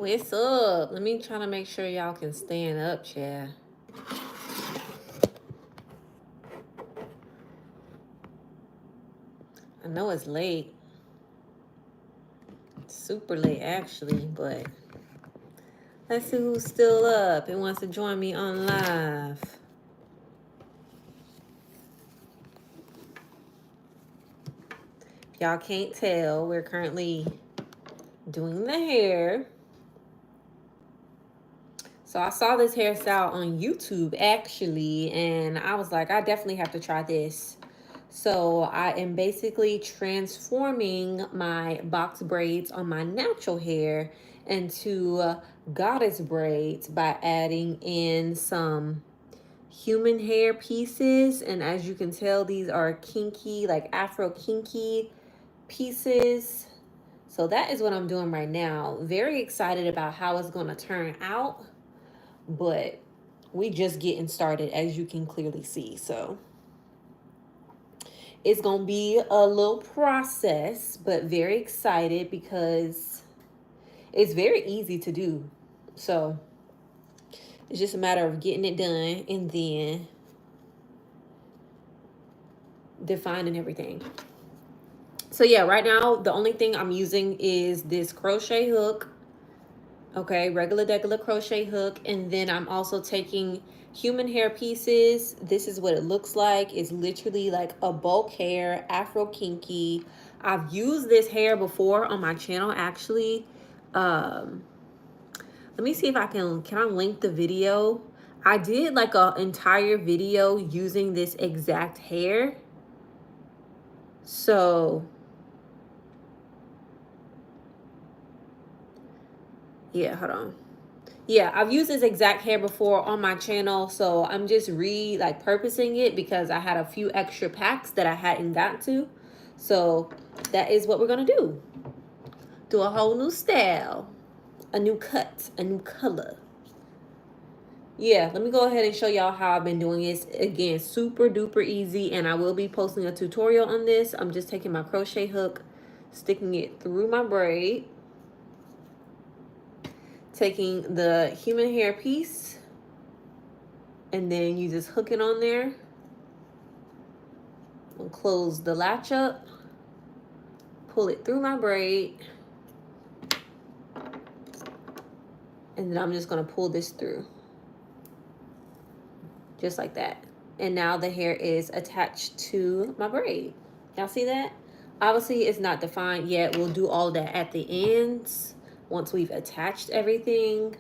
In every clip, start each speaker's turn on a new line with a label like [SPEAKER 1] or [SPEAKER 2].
[SPEAKER 1] What's up? Let me try to make sure y'all can stand up, yeah. I know it's late. It's super late, actually, but let's see who's still up and wants to join me on live. If y'all can't tell, we're currently doing the hair. So I saw this hairstyle on YouTube, actually, and I was like, I definitely have to try this. So I am basically transforming my box braids on my natural hair into goddess braids by adding in some human hair pieces. And as you can tell, these are kinky, like Afro kinky pieces. So that is what I'm doing right now. Very excited about how it's going to turn out, but we just getting started, as you can clearly see. So it's going to be a little process, but very excited because it's very easy to do. So it's just a matter of getting it done and then defining everything. So yeah, right now, the only thing I'm using is this crochet hook. Okay, regular crochet hook. And then I'm also taking human hair pieces. This is what it looks like. It's literally like a bulk hair, Afro kinky. I've used this hair before on my channel, actually. Let me see if I can I link the video? I did like an entire video using this exact hair. So yeah, hold on. Yeah, I've used this exact hair before on my channel, so I'm just purposing it because I had a few extra packs that I hadn't got to. So that is what we're gonna do. Do a whole new style, a new cut, a new color. Yeah, let me go ahead and show y'all how I've been doing this. Again, super duper easy, and I will be posting a tutorial on this. I'm just taking my crochet hook, sticking it through my braid, taking the human hair piece, and then you just hook it on there. I'll close the latch up, pull it through my braid, and then I'm just gonna pull this through. Just like that. And now the hair is attached to my braid. Y'all see that? Obviously, it's not defined yet. We'll do all that at the ends once we've attached everything.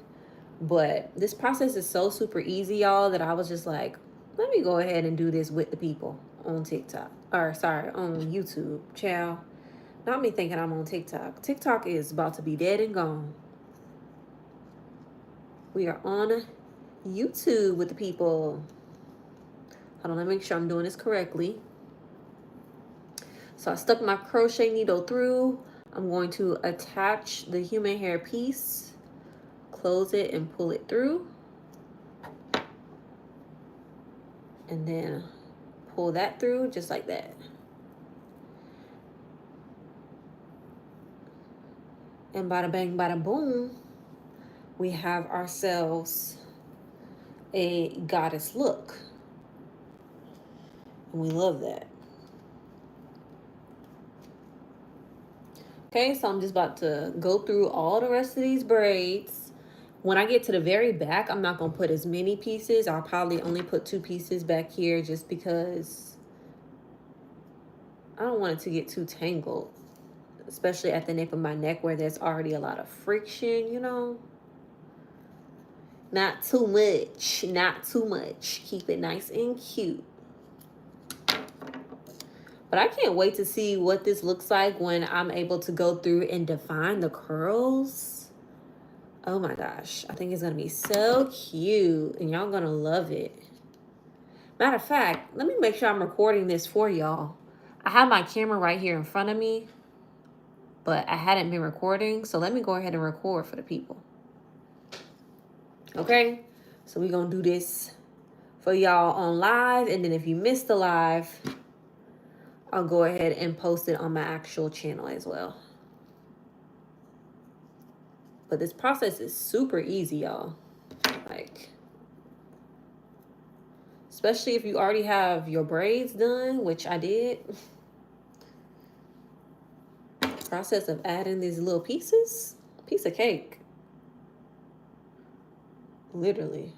[SPEAKER 1] But this process is so super easy, y'all, that I was just like, let me go ahead and do this with the people on TikTok. Or, sorry, on YouTube. Ciao. Not me thinking I'm on TikTok. TikTok is about to be dead and gone. We are on YouTube with the people. Hold on, let me make sure I'm doing this correctly. So I stuck my crochet needle through. I'm going to attach the human hair piece, close it and pull it through. And then pull that through just like that. And bada bang, bada boom, we have ourselves a goddess look. And we love that. Okay, so I'm just about to go through all the rest of these braids. When I get to the very back, I'm not going to put as many pieces. I'll probably only put 2 pieces back here just because I don't want it to get too tangled, especially at the nape of my neck where there's already a lot of friction, you know. Not too much, not too much. Keep it nice and cute. But I can't wait to see what this looks like when I'm able to go through and define the curls. Oh my gosh, I think it's gonna be so cute and y'all gonna love it. Matter of fact, let me make sure I'm recording this for y'all. I have my camera right here in front of me, but I hadn't been recording, so let me go ahead and record for the people. Okay, so we're gonna do this for y'all on live, and then if you missed the live, I'll go ahead and post it on my actual channel as well. But this process is super easy, y'all. Like, especially if you already have your braids done, which I did. Process of adding these little pieces, piece of cake, literally.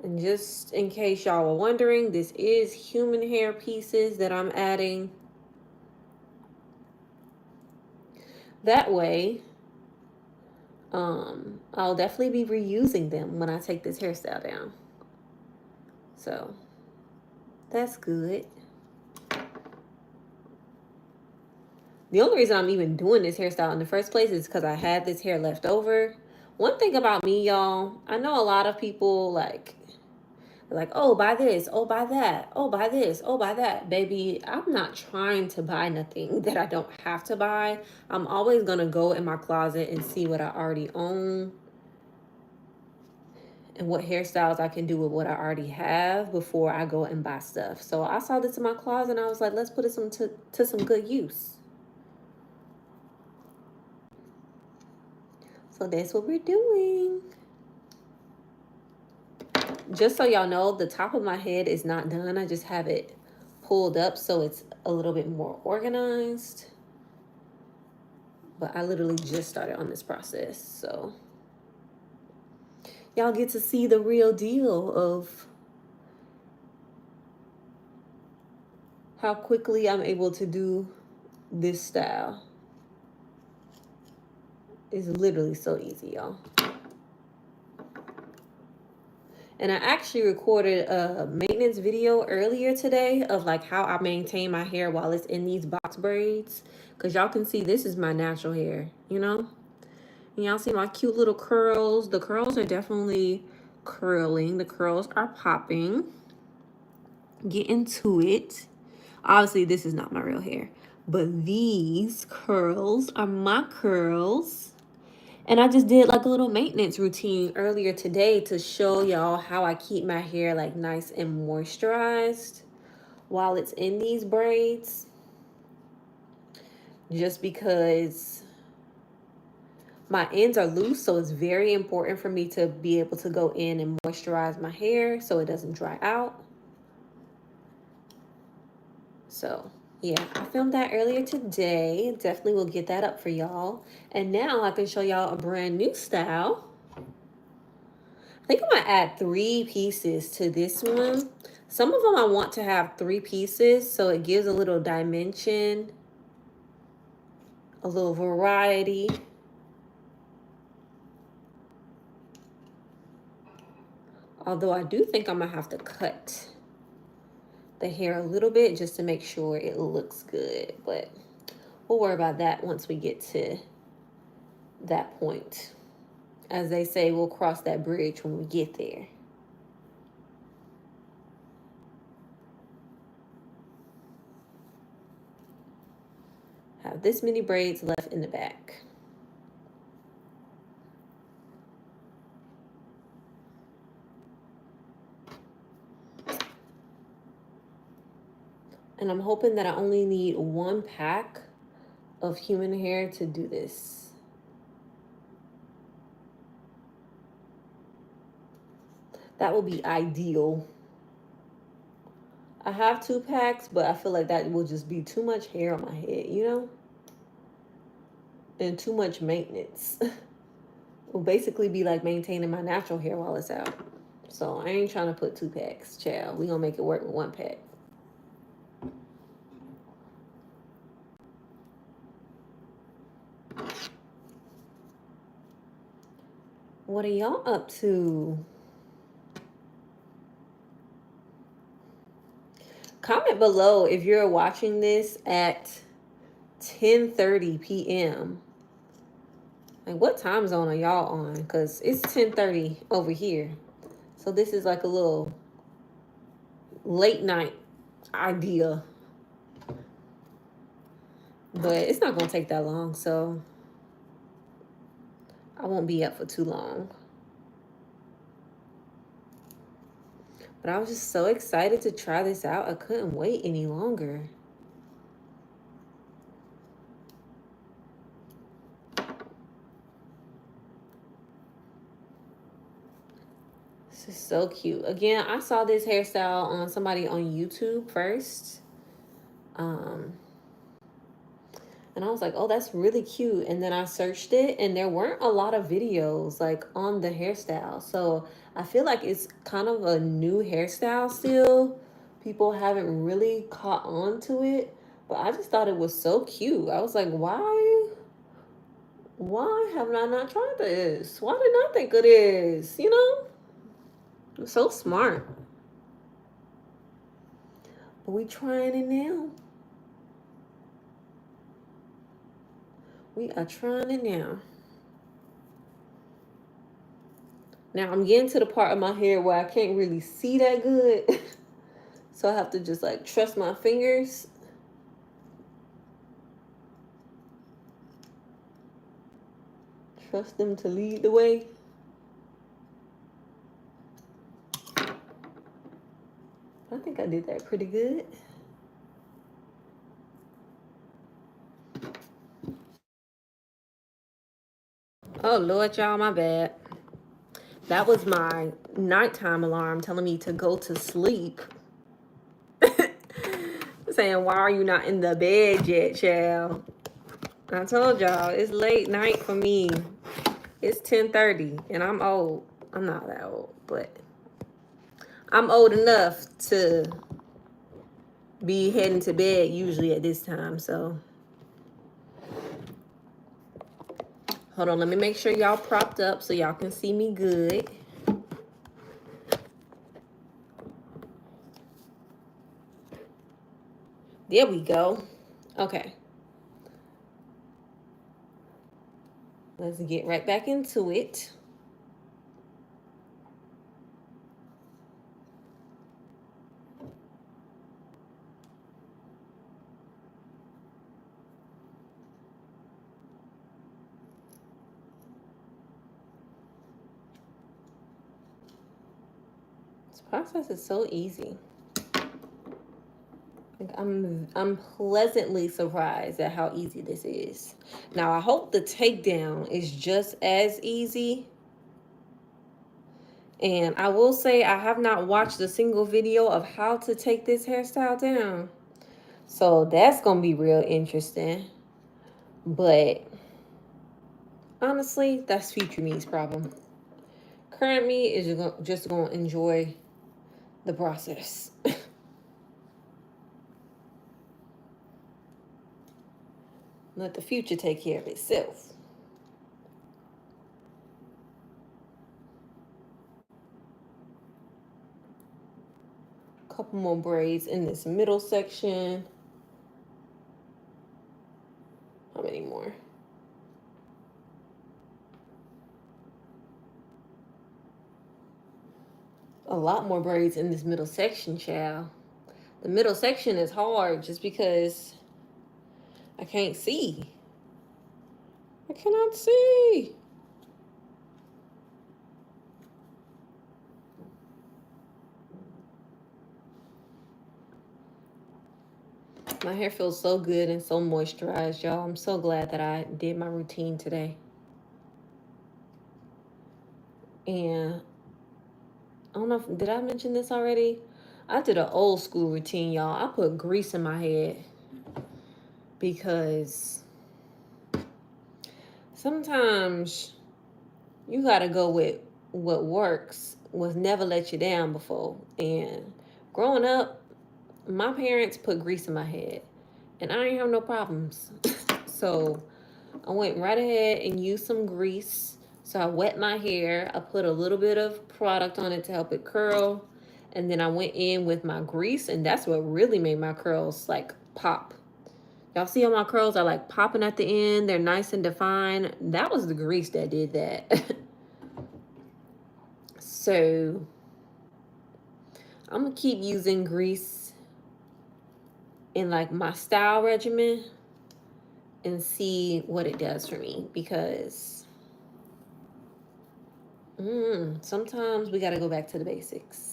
[SPEAKER 1] And just in case y'all were wondering, this is human hair pieces that I'm adding. That way, I'll definitely be reusing them when I take this hairstyle down. So that's good. The only reason I'm even doing this hairstyle in the first place is because I had this hair left over. One thing about me, y'all, I know a lot of people like, oh, buy this, oh, buy that, oh, buy this, oh, buy that. Baby, I'm not trying to buy nothing that I don't have to buy. I'm always going to go in my closet and see what I already own and what hairstyles I can do with what I already have before I go and buy stuff. So I saw this in my closet and I was like, let's put it to some good use. So that's what we're doing. Just so y'all know, the top of my head is not done. I just have it pulled up so it's a little bit more organized. But I literally just started on this process. So y'all get to see the real deal of how quickly I'm able to do this style. It's literally so easy, y'all. And I actually recorded a maintenance video earlier today of like how I maintain my hair while it's in these box braids. Because y'all can see this is my natural hair, you know? And y'all see my cute little curls. The curls are definitely curling. The curls are popping. Get into it. Obviously, this is not my real hair. But these curls are my curls. And I just did like a little maintenance routine earlier today to show y'all how I keep my hair like nice and moisturized while it's in these braids. Just because my ends are loose, so it's very important for me to be able to go in and moisturize my hair so it doesn't dry out. So yeah, I filmed that earlier today. Definitely will get that up for y'all. And now I can show y'all a brand new style. I think I'm gonna add 3 pieces to this one. Some of them I want to have 3 pieces so it gives a little dimension, a little variety. Although I do think I'm gonna have to cut the hair a little bit just to make sure it looks good. But we'll worry about that once we get to that point. As they say, we'll cross that bridge when we get there. Have this many braids left in the back. And I'm hoping that I only need 1 pack of human hair to do this. That will be ideal. I have 2 packs, but I feel like that will just be too much hair on my head, you know? And too much maintenance. It will basically be like maintaining my natural hair while it's out. So I ain't trying to put 2 packs, child. We gonna make it work with 1 pack. What are y'all up to? Comment below if you're watching this at 10:30 p.m. Like, what time zone are y'all on? Because it's 10:30 over here. So this is like a little late night idea. But it's not going to take that long, so I won't be up for too long. But I was just so excited to try this out. I couldn't wait any longer. This is so cute. Again, I saw this hairstyle on somebody on YouTube first. And I was like, oh, that's really cute. And then I searched it, and there weren't a lot of videos like on the hairstyle. So I feel like it's kind of a new hairstyle still. People haven't really caught on to it. But I just thought it was so cute. I was like, why have I not tried this? Why didn't I think of this? You know? I'm so smart. But we trying it now. We are trying it now. Now I'm getting to the part of my hair where I can't really see that good. So I have to just like trust my fingers. Trust them to lead the way. I think I did that pretty good. Oh Lord, y'all, my bad. That was my nighttime alarm telling me to go to sleep. Saying, why are you not in the bed yet, child? I told y'all, it's late night for me. It's 10:30 and I'm old. I'm not that old, but I'm old enough to be heading to bed usually at this time, so. Hold on, let me make sure y'all propped up so y'all can see me good. There we go. Okay. Let's get right back into it. This process is so easy. Like I'm pleasantly surprised at how easy this is. Now I hope the takedown is just as easy. And I will say I have not watched a single video of how to take this hairstyle down. So that's going to be real interesting. But honestly, that's future me's problem. Current me is just going to enjoy the process. Let the future take care of itself. Couple more braids in this middle section. How many more? A lot more braids in this middle section, child. The middle section is hard just because I can't see. I cannot see. My hair feels so good and so moisturized, y'all. I'm so glad that I did my routine today. And I don't know if, did I mention this already? I did an old school routine, y'all. I put grease in my head because sometimes you gotta go with what works, what's never let you down before. And growing up, my parents put grease in my head and I ain't have no problems. So I went right ahead and used some grease. So I wet my hair. I put a little bit of product on it to help it curl. And then I went in with my grease, and that's what really made my curls like pop. Y'all see how my curls are like popping at the end? They're nice and defined. That was the grease that did that. So I'm gonna keep using grease in like my style regimen and see what it does for me, because sometimes we gotta go back to the basics.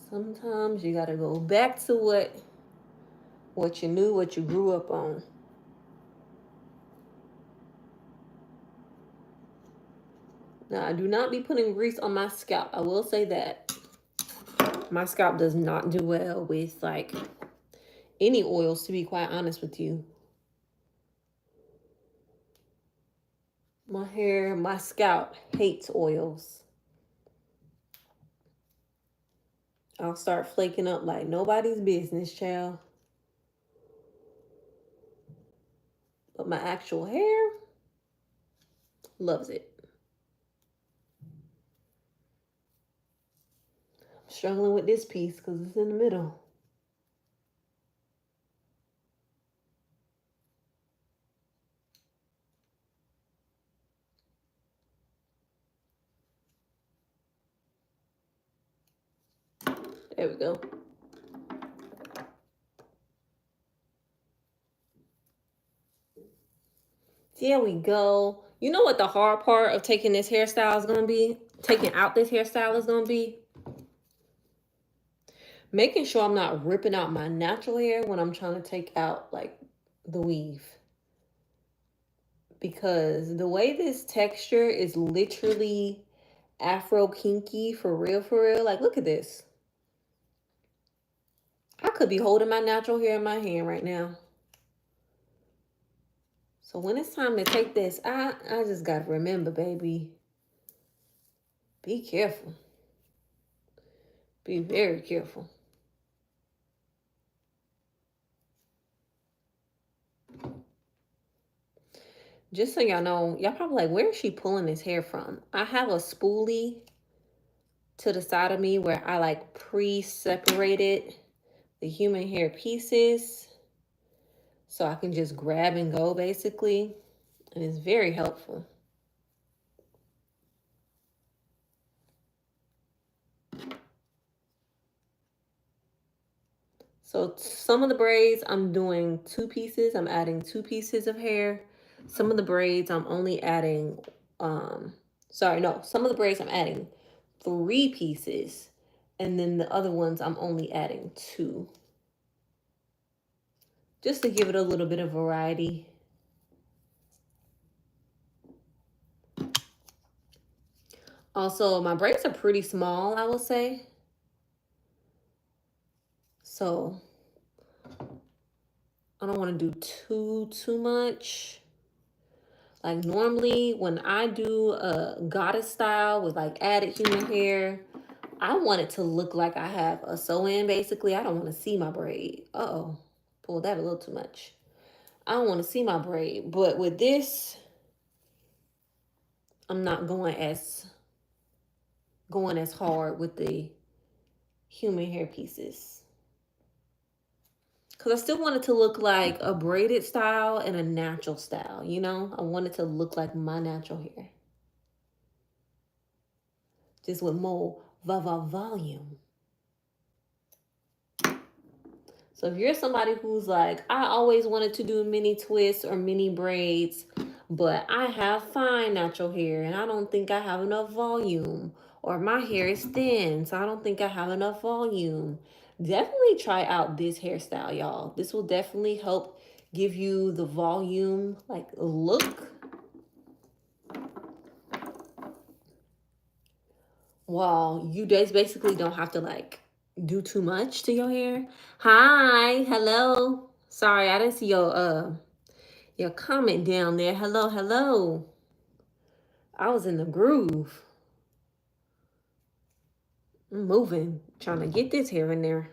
[SPEAKER 1] Sometimes you gotta go back to what you knew, what you grew up on. Now, I do not be putting grease on my scalp. I will say that. My scalp does not do well with, like, any oils, to be quite honest with you. My hair, my scalp hates oils. I'll start flaking up like nobody's business, child. But my actual hair loves it. I'm struggling with this piece because it's in the middle. There we go. There we go. You know what the hard part of taking this hairstyle is going to be? Taking out this hairstyle is going to be? Making sure I'm not ripping out my natural hair when I'm trying to take out, like, the weave. Because the way this texture is literally Afro kinky, for real, for real. Like, look at this. I could be holding my natural hair in my hand right now. So when it's time to take this out, I just got to remember, baby, be careful. Be very careful. Just so y'all know, y'all probably like, where is she pulling this hair from? I have a spoolie to the side of me where I like pre-separated the human hair pieces so I can just grab and go, basically. And it's very helpful. So some of the braids, I'm doing 2 pieces. I'm adding 2 pieces of hair. Some of the braids, I'm only adding, some of the braids I'm adding 3 pieces. And then the other ones, I'm only adding 2. Just to give it a little bit of variety. Also, my braids are pretty small, I will say. So I don't want to do too much. Like, normally when I do a goddess style with like added human hair, I want it to look like I have a sew-in, basically. I don't want to see my braid. Uh-oh, pulled that a little too much. I don't want to see my braid. But with this, I'm not going as hard with the human hair pieces. Because I still want it to look like a braided style and a natural style, you know? I want it to look like my natural hair. Just with more volume. So if you're somebody who's like, I always wanted to do mini twists or mini braids, but I have fine natural hair and I don't think I have enough volume, or my hair is thin, so I don't think I have enough volume, definitely try out this hairstyle, y'all. This will definitely help give you the volume, like, look. Well, you guys basically don't have to, like, do too much to your hair. Hi, hello. Sorry, I didn't see your comment down there. Hello, hello. I was in the groove. I'm moving, trying to get this hair in there.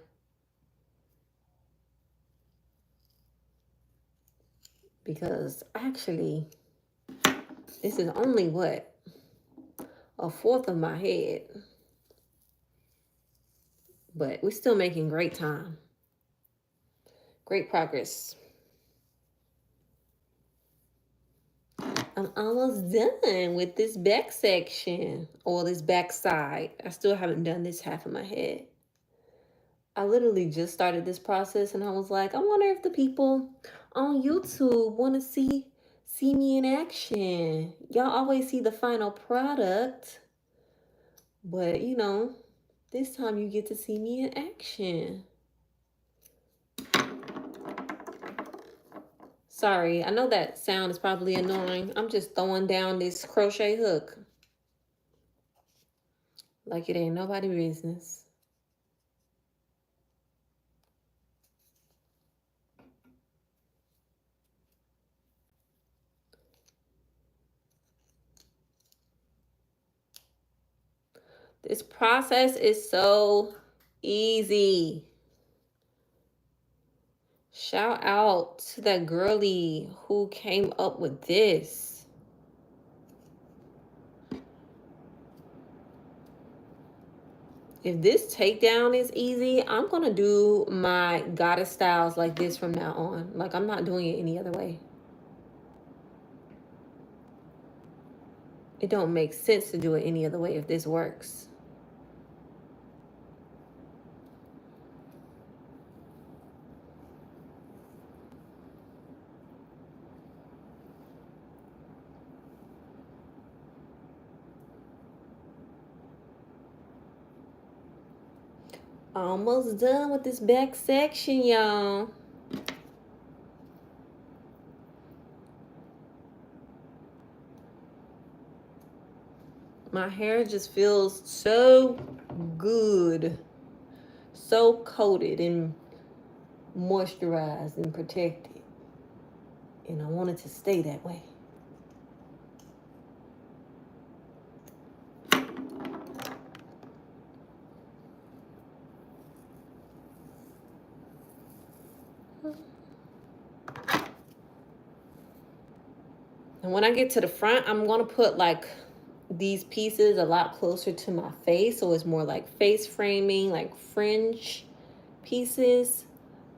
[SPEAKER 1] Because actually, this is only what? 1/4 of my head. But we're still making great time. Great progress. I'm almost done with this back section, or this back side. I still haven't done this half of my head. I literally just started this process and I was like, I wonder if the people on YouTube want to see me in action. Y'all always see the final product, but you know, this time you get to see me in action. Sorry, I know that sound is probably annoying. I'm just throwing down this crochet hook. like it ain't nobody business. This process is so easy. Shout out to that girly who came up with this. If this takedown is easy, I'm going to do my goddess styles like this from now on. Like, I'm not doing it any other way. It don't make sense to do it any other way if this works. Almost done with this back section, y'all. My hair just feels so good. So coated and moisturized and protected. And I want it to stay that way. And when I get to the front, I'm going to put like these pieces a lot closer to my face. So it's more like face framing, like fringe pieces.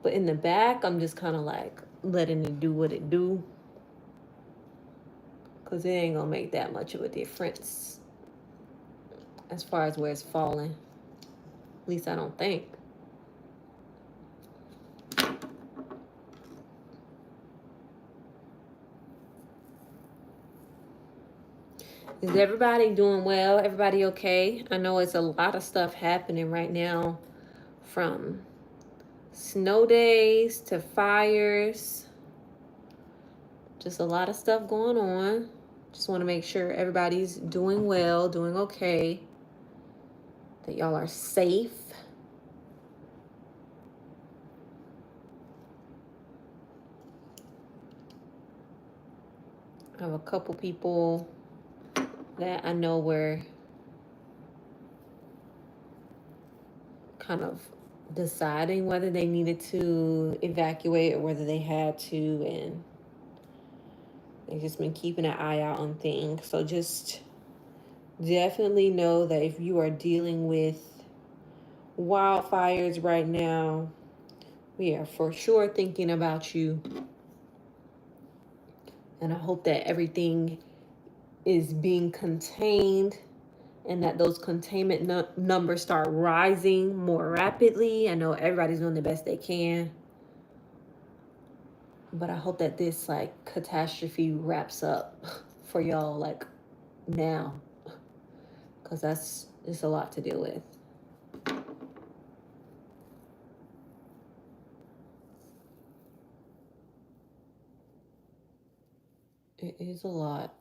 [SPEAKER 1] But in the back, I'm just kind of like letting it do what it do. Because it ain't going to make that much of a difference as far as where it's falling. At least I don't think. Is everybody doing well? Everybody okay? I know it's a lot of stuff happening right now, from snow days to fires. Just a lot of stuff going on. Just want to make sure everybody's doing well, doing okay, that y'all are safe. I have a couple people that I know were kind of deciding whether they needed to evacuate or whether they had to, and they've just been keeping an eye out on things. So just definitely know that if you are dealing with wildfires right now, we are for sure thinking about you. And I hope that everything is being contained and that those containment numbers start rising more rapidly. I know everybody's doing the best they can, but I hope that this like catastrophe wraps up for y'all like now, because it's a lot to deal with. It is a lot.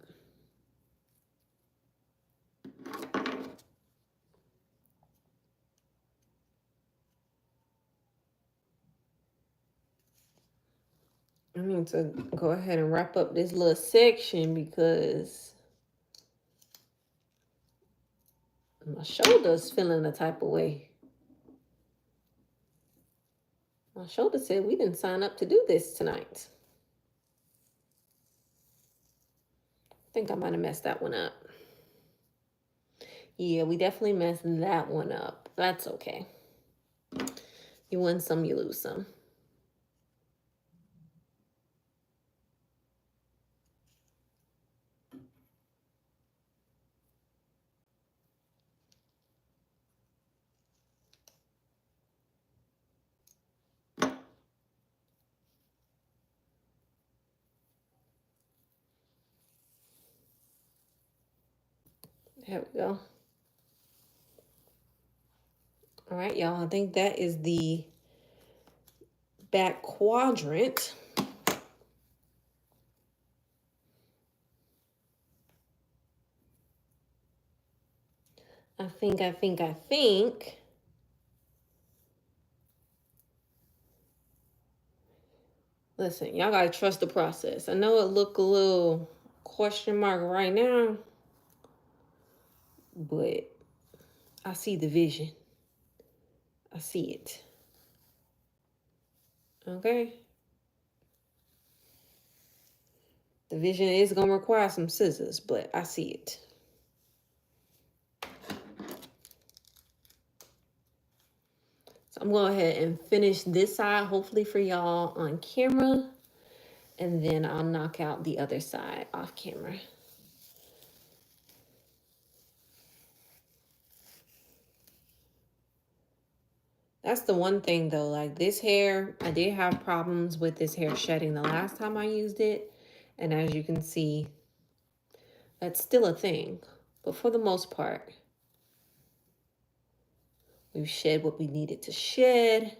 [SPEAKER 1] I need to go ahead and wrap up this little section because my shoulder's feeling a type of way. My shoulder said we didn't sign up to do this tonight. I think I might have messed that one up. Yeah, we definitely messed that one up. That's okay. You win some, you lose some. There we go. All right, y'all. I think that is the back quadrant. I think. Listen, y'all gotta trust the process. I know it look a little question mark right now, but I see the vision. I see it. Okay? The vision is gonna require some scissors, but I see it. So I'm going to go ahead and finish this side, hopefully for y'all on camera. And then I'll knock out the other side off camera. That's the one thing though, like this hair, I did have problems with this hair shedding the last time I used it. And as you can see, that's still a thing. But for the most part, we've shed what we needed to shed.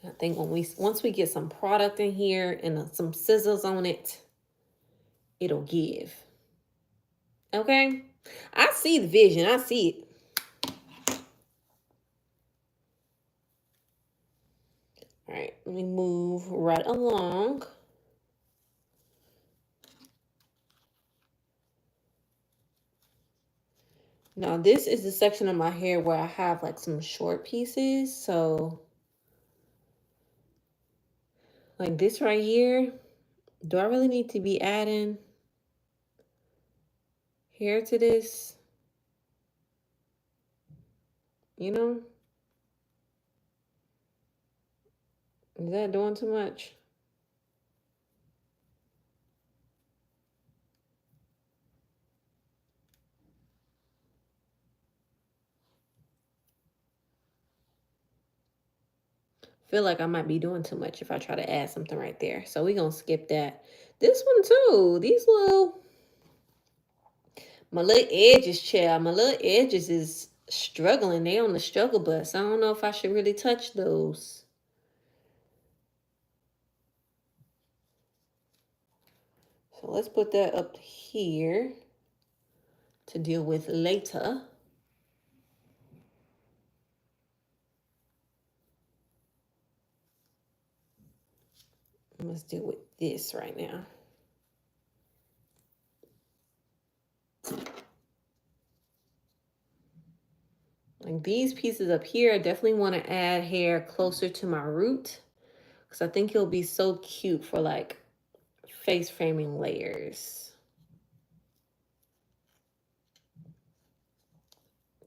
[SPEAKER 1] I think once we get some product in here and some scissors on it, it'll give. Okay? I see the vision. I see it. All right, let me move right along. Now, this is the section of my hair where I have like some short pieces. So, like this right here, do I really need to be adding hair to this? You know? Is that doing too much? Feel like I might be doing too much if I try to add something right there. So we're going to skip that. This one too. These little, my little edges, child. My little edges is struggling. They on the struggle bus. I don't know if I should really touch those. So let's put that up here to deal with later. Let's deal with this right now. Like these pieces up here, I definitely want to add hair closer to my root because I think it'll be so cute for like face framing layers.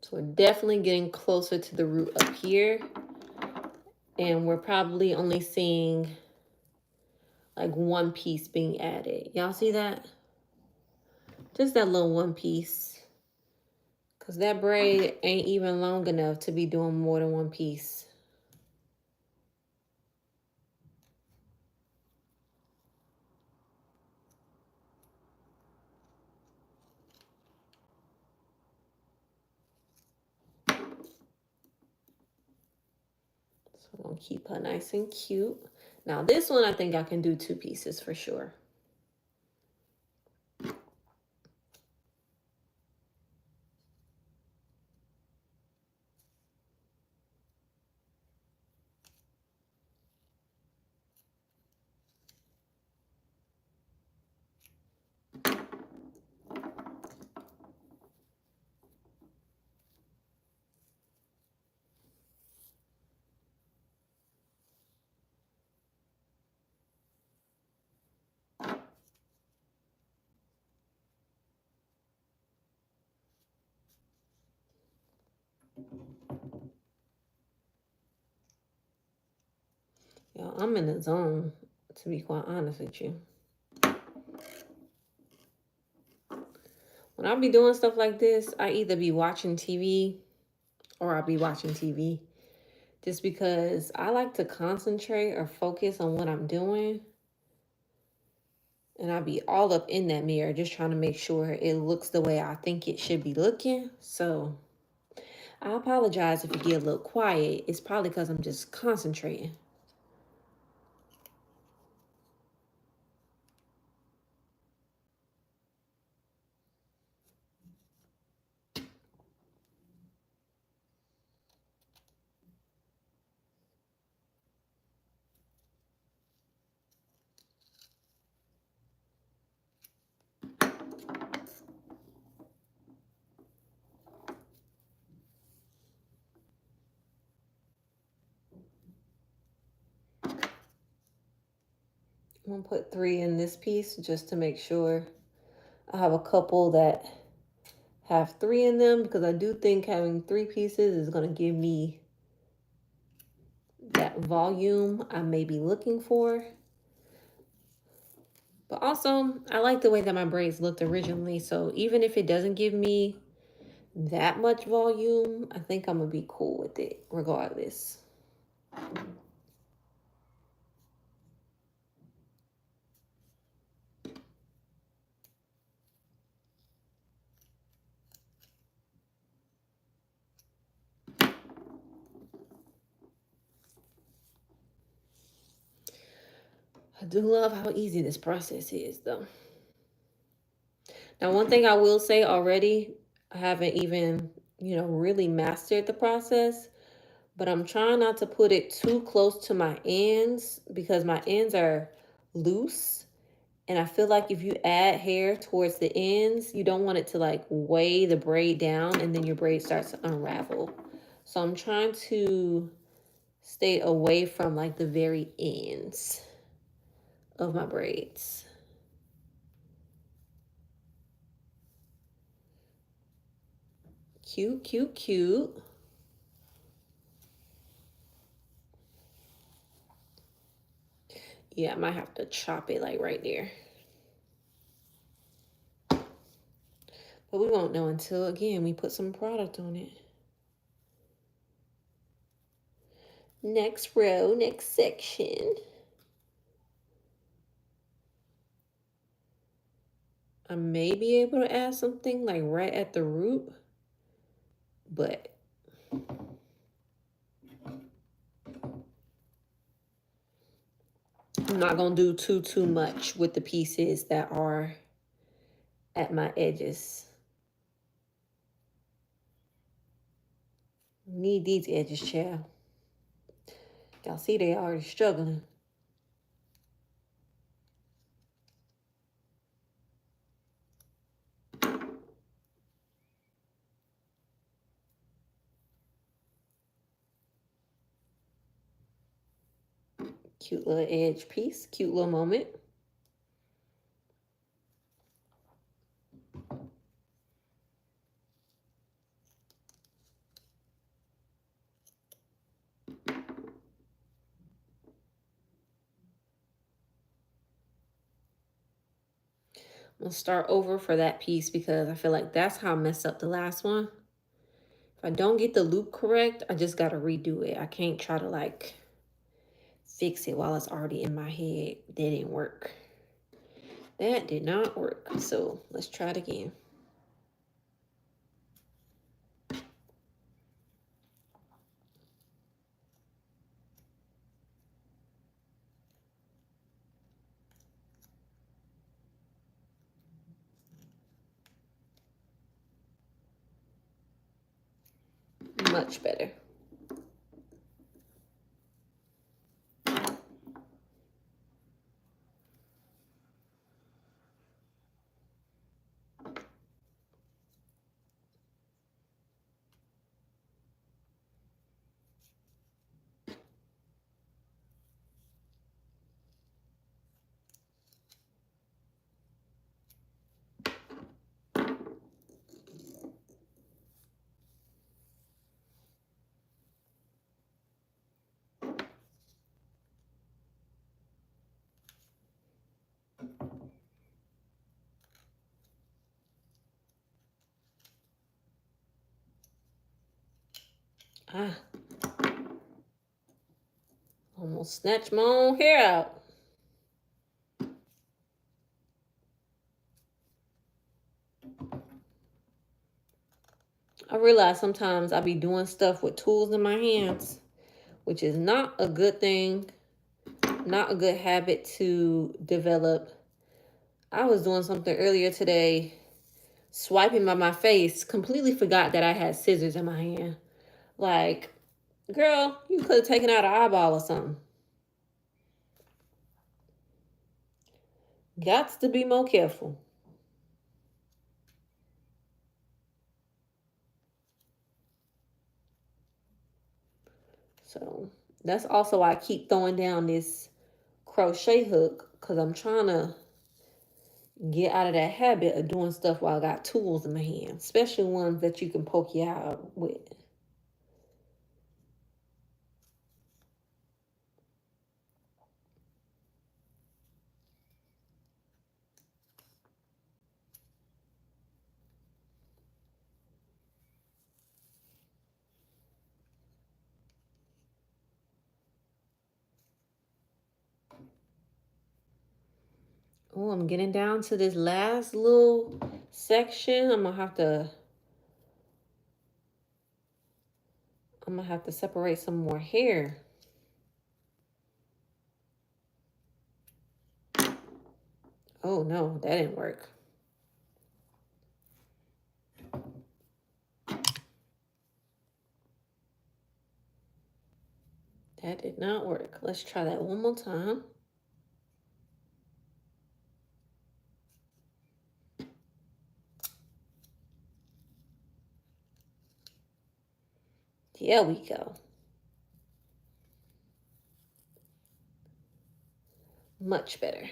[SPEAKER 1] So we're definitely getting closer to the root up here. And we're probably only seeing like one piece being added. Y'all see that? Just that little one piece. Because that braid ain't even long enough to be doing more than one piece. So I'm going to keep her nice and cute. Now this one, I think I can do two pieces for sure. Yo, I'm in the zone, to be quite honest with you. When I be doing stuff like this, I either be watching TV or I'll be watching TV. Just because I like to concentrate or focus on what I'm doing. And I'll be all up in that mirror just trying to make sure it looks the way I think it should be looking. So I apologize if you get a little quiet. It's probably because I'm just concentrating. I'm gonna put 3 in this piece just to make sure. I have a couple that have 3 in them because I do think having 3 pieces is gonna give me that volume I may be looking for. But also, I like the way that my braids looked originally, so even if it doesn't give me that much volume, I think I'm gonna be cool with it regardless. I do love how easy this process is, though. Now, one thing I will say already, I haven't even, really mastered the process, but I'm trying not to put it too close to my ends because my ends are loose. And I feel like if you add hair towards the ends, you don't want it to like weigh the braid down and then your braid starts to unravel. So I'm trying to stay away from like the very ends of my braids. Cute, cute, cute. Yeah, I might have to chop it like right there. But we won't know until, again, we put some product on it. Next row, next section. I may be able to add something like right at the root, but I'm not going to do too much with the pieces that are at my edges. Need these edges, child. Y'all see they already struggling. Cute little edge piece, cute little moment. I'm going to start over for that piece because I feel like that's how I messed up the last one. If I don't get the loop correct, I just got to redo it. I can't try to like fix it while it's already in my head. That didn't work. That did not work. So let's try it again. Much better. Ah, almost snatched my own hair out. I realize sometimes I be doing stuff with tools in my hands, which is not a good thing, not a good habit to develop. I was doing something earlier today, swiping by my face, completely forgot that I had scissors in my hand. Like, girl, you could have taken out an eyeball or something. Gots to be more careful. So that's also why I keep throwing down this crochet hook because I'm trying to get out of that habit of doing stuff while I got tools in my hand, especially ones that you can poke your eye out with. Oh, I'm getting down to this last little section. I'm gonna have to separate some more hair. Oh no, that didn't work. That did not work. Let's try that one more time. There we go. Much better.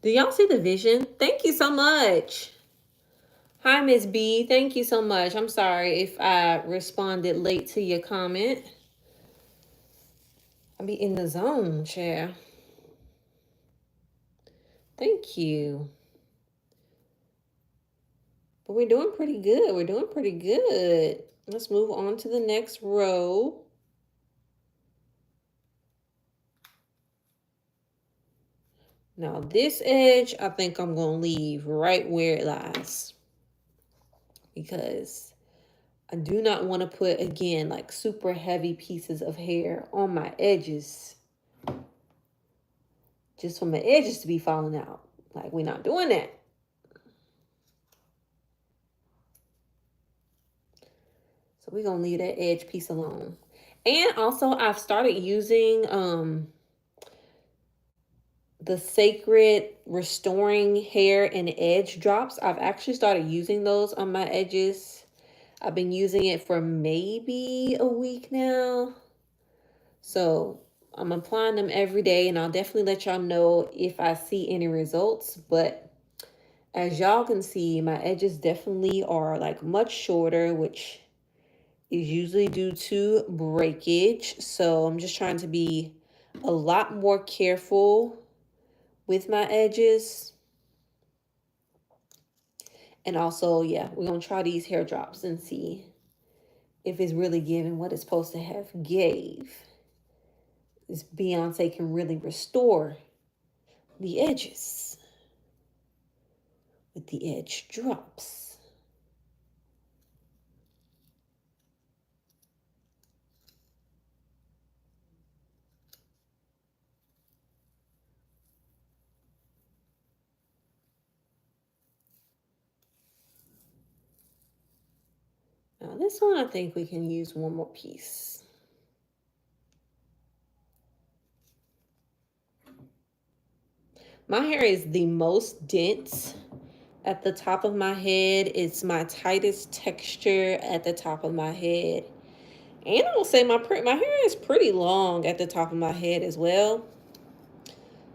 [SPEAKER 1] Do y'all see the vision? Thank you so much. Hi, Miss B. Thank you so much. I'm sorry if I responded late to your comment. I'll be in the zone, chair. Thank you. But we're doing pretty good. We're doing pretty good. Let's move on to the next row. Now this edge, I think I'm going to leave right where it lies. Because I do not want to put, again, like super heavy pieces of hair on my edges. Just for my edges to be falling out. Like, we're not doing that. So we're going to leave that edge piece alone. And also, I've started using the Sacred Restoring Hair and Edge Drops. I've actually started using those on my edges. I've been using it for maybe a week now. So I'm applying them every day, and I'll definitely let y'all know if I see any results. But as y'all can see, my edges definitely are like much shorter, which is usually due to breakage. So I'm just trying to be a lot more careful with my edges. And also, yeah, we're going to try these hair drops and see if it's really giving what it's supposed to have gave. This Beyonce can really restore the edges with the edge drops. Now this one, I think we can use one more piece. My hair is the most dense at the top of my head. It's my tightest texture at the top of my head. And I will say my hair is pretty long at the top of my head as well.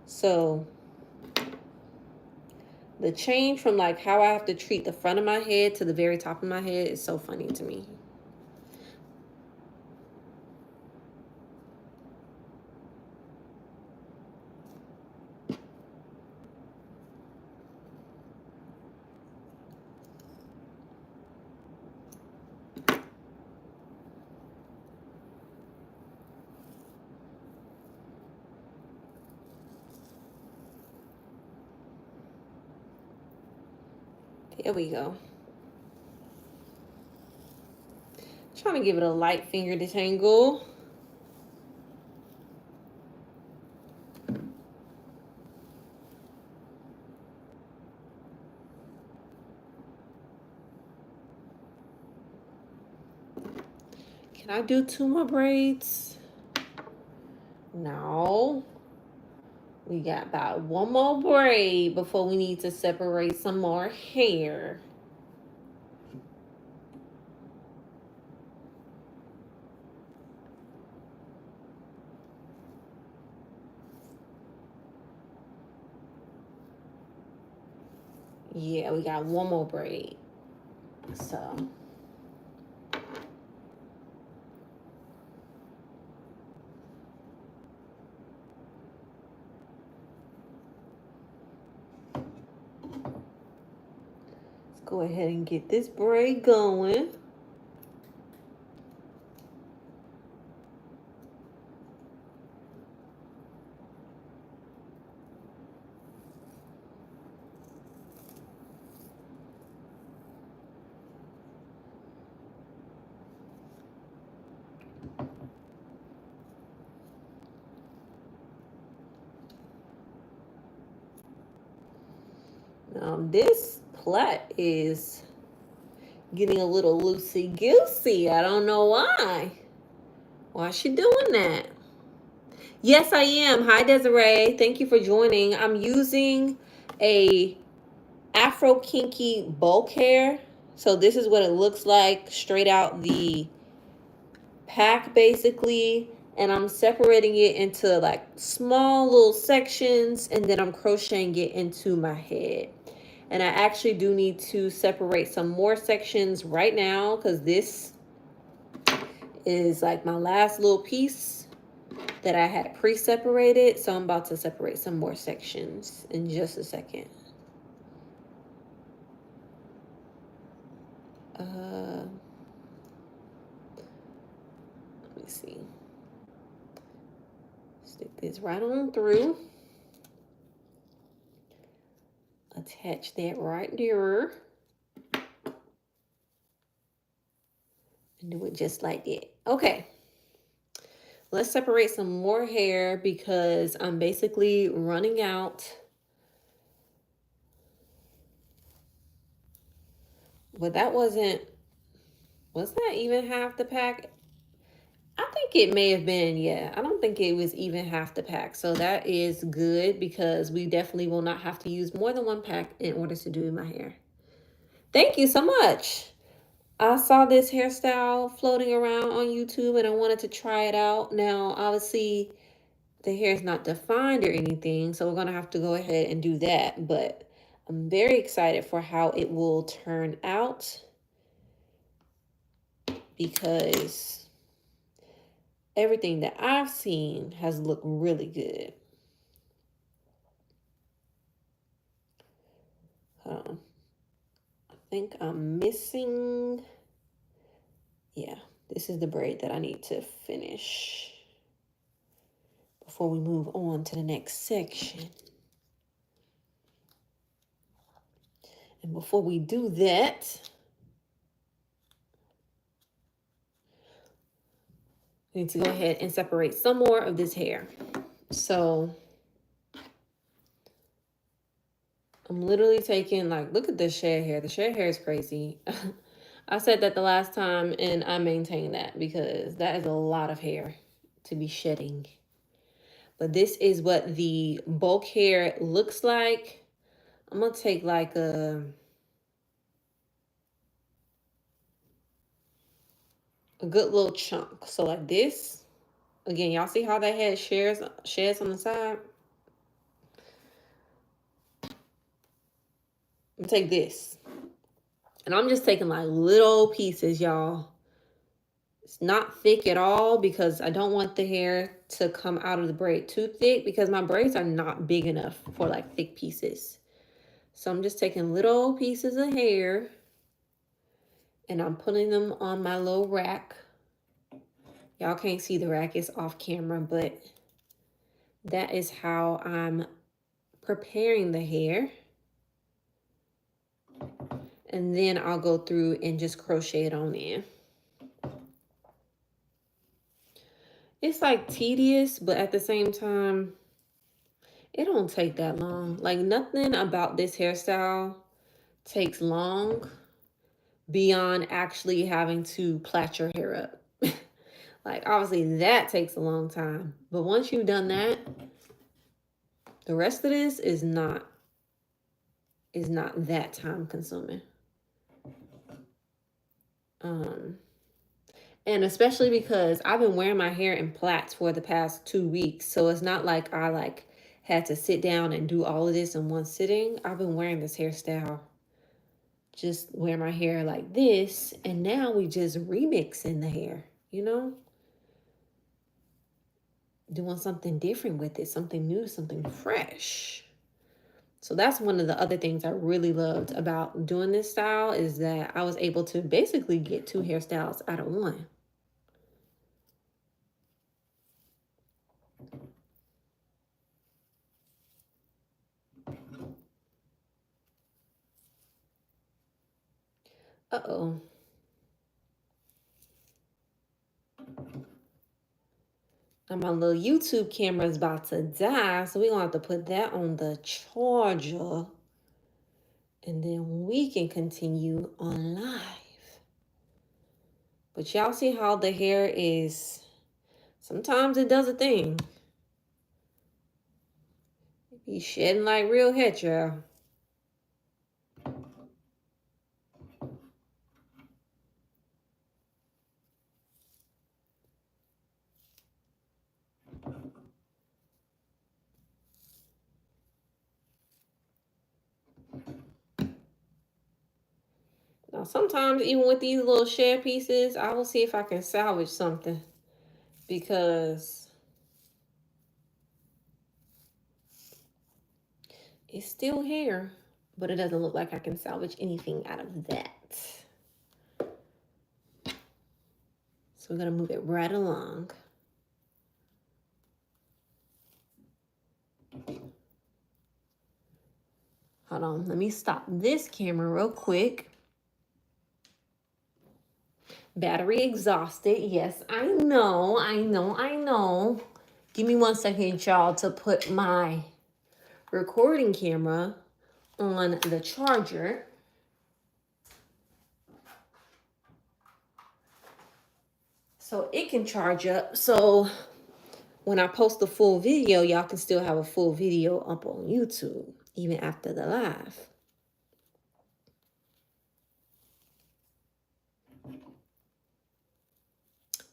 [SPEAKER 1] So the change from like how I have to treat the front of my head to the very top of my head is so funny to me. There we go. Trying to give it a light finger detangle. Can I do 2 more braids? No. We got about 1 more braid before we need to separate some more hair. yeah, we got one more braid. So let's go ahead and get this braid going. This plait is getting a little loosey-goosey. I don't know why. Why is she doing that? Yes, I am. Hi, Desiree. Thank you for joining. I'm using a Afro Kinky bulk hair. So this is what it looks like straight out the pack, basically. And I'm separating it into like small little sections, and then I'm crocheting it into my head. And I actually do need to separate some more sections right now, because this is like my last little piece that I had pre-separated. So I'm about to separate some more sections in just a second. Let me see. Stick this right on through. Attach that right there. And do it just like that. Okay. Let's separate some more hair because I'm basically running out. But that wasn't, was that even half the pack? I think it may have been, yeah. I don't think it was even half the pack. So that is good because we definitely will not have to use more than one pack in order to do my hair. Thank you so much. I saw this hairstyle floating around on YouTube and I wanted to try it out. Now, obviously, the hair is not defined or anything, so we're going to have to go ahead and do that. But I'm very excited for how it will turn out because everything that I've seen has looked really good. I think I'm missing, yeah, this is the braid that I need to finish before we move on to the next section. And before we do that, we need to go ahead and separate some more of this hair. So I'm literally taking, like, look at the shed hair. The shed hair is crazy. I said that the last time and I maintain that because that is a lot of hair to be shedding. But this is what the bulk hair looks like. I'm going to take like a good little chunk. So like this. Again, y'all see how that head sheds on the side? I'm going to take this. And I'm just taking like little pieces, y'all. It's not thick at all because I don't want the hair to come out of the braid too thick because my braids are not big enough for like thick pieces. So I'm just taking little pieces of hair and I'm putting them on my little rack. Y'all can't see the rack, it's off camera, but that is how I'm preparing the hair. And then I'll go through and just crochet it on in. It's like tedious, but at the same time, it don't take that long. Like nothing about this hairstyle takes long beyond actually having to plait your hair up. Like obviously that takes a long time. But once you've done that, the rest of this is not that time consuming. And especially because I've been wearing my hair in plaits for the past 2 weeks. So it's not like I had to sit down and do all of this in one sitting. I've been wearing this hairstyle just wear my hair like this, and now we just remixing the hair, you know? Doing something different with it, something new, something fresh. So that's one of the other things I really loved about doing this style, is that I was able to basically get 2 hairstyles out of one. Uh-oh. Now my little YouTube camera is about to die, so we're gonna have to put that on the charger, and then we can continue on live. But y'all see how the hair is, sometimes it does a thing. He's shedding like real hair, y'all. Now, sometimes even with these little shed pieces, I will see if I can salvage something, because it's still hair, but it doesn't look like I can salvage anything out of that. So we're gonna move it right along. Hold on, let me stop this camera real quick. Battery exhausted. Yes, I know. Give me 1 second, y'all, to put my recording camera on the charger. So it can charge up. So when I post the full video, y'all can still have a full video up on YouTube, even after the live.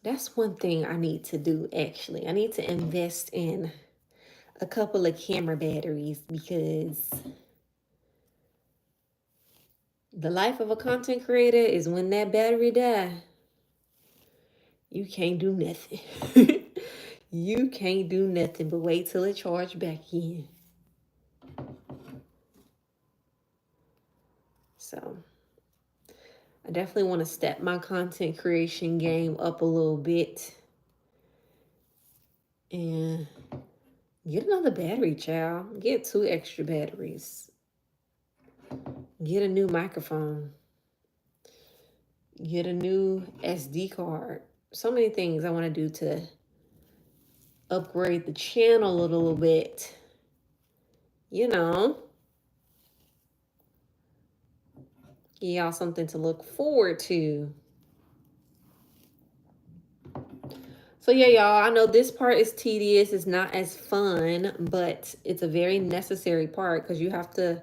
[SPEAKER 1] That's one thing I need to do, actually. I need to invest in a couple of camera batteries, because the life of a content creator is when that battery dies, you can't do nothing. You can't do nothing but wait till it charges back in. So I definitely want to step my content creation game up a little bit and get another battery, child. Get 2 extra batteries. Get a new microphone. Get a new SD card. So many things I want to do to upgrade the channel a little bit. You know, give y'all something to look forward to. So yeah, y'all, I know this part is tedious. It's not as fun, but it's a very necessary part, because you have to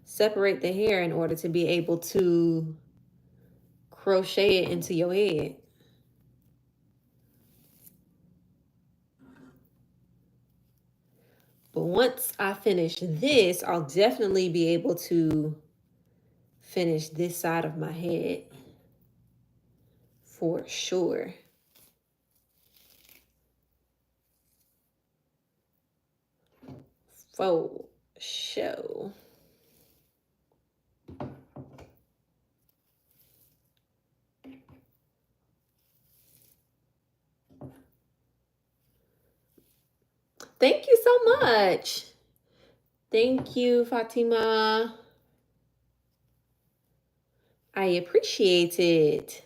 [SPEAKER 1] separate the hair in order to be able to crochet it into your head. But once I finish this, I'll definitely be able to finish this side of my head for sure. For sure. Thank you so much. Thank you, Fatima. I appreciate it.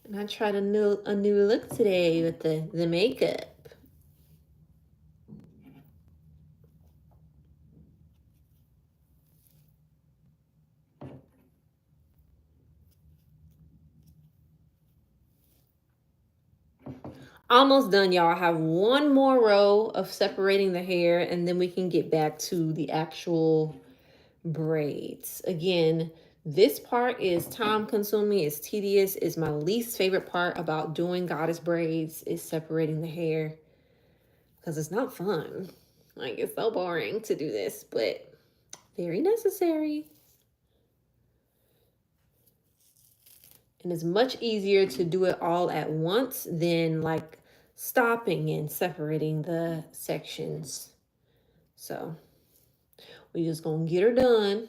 [SPEAKER 1] And I tried a new look today with the makeup. Almost done, y'all. I have one more row of separating the hair, and then we can get back to the actual braids. Again, this part is time consuming, it's tedious, it's my least favorite part about doing goddess braids, is separating the hair. because it's not fun. Like, it's so boring to do this, but very necessary. And it's much easier to do it all at once than like stopping and separating the sections. So we just gonna get her done.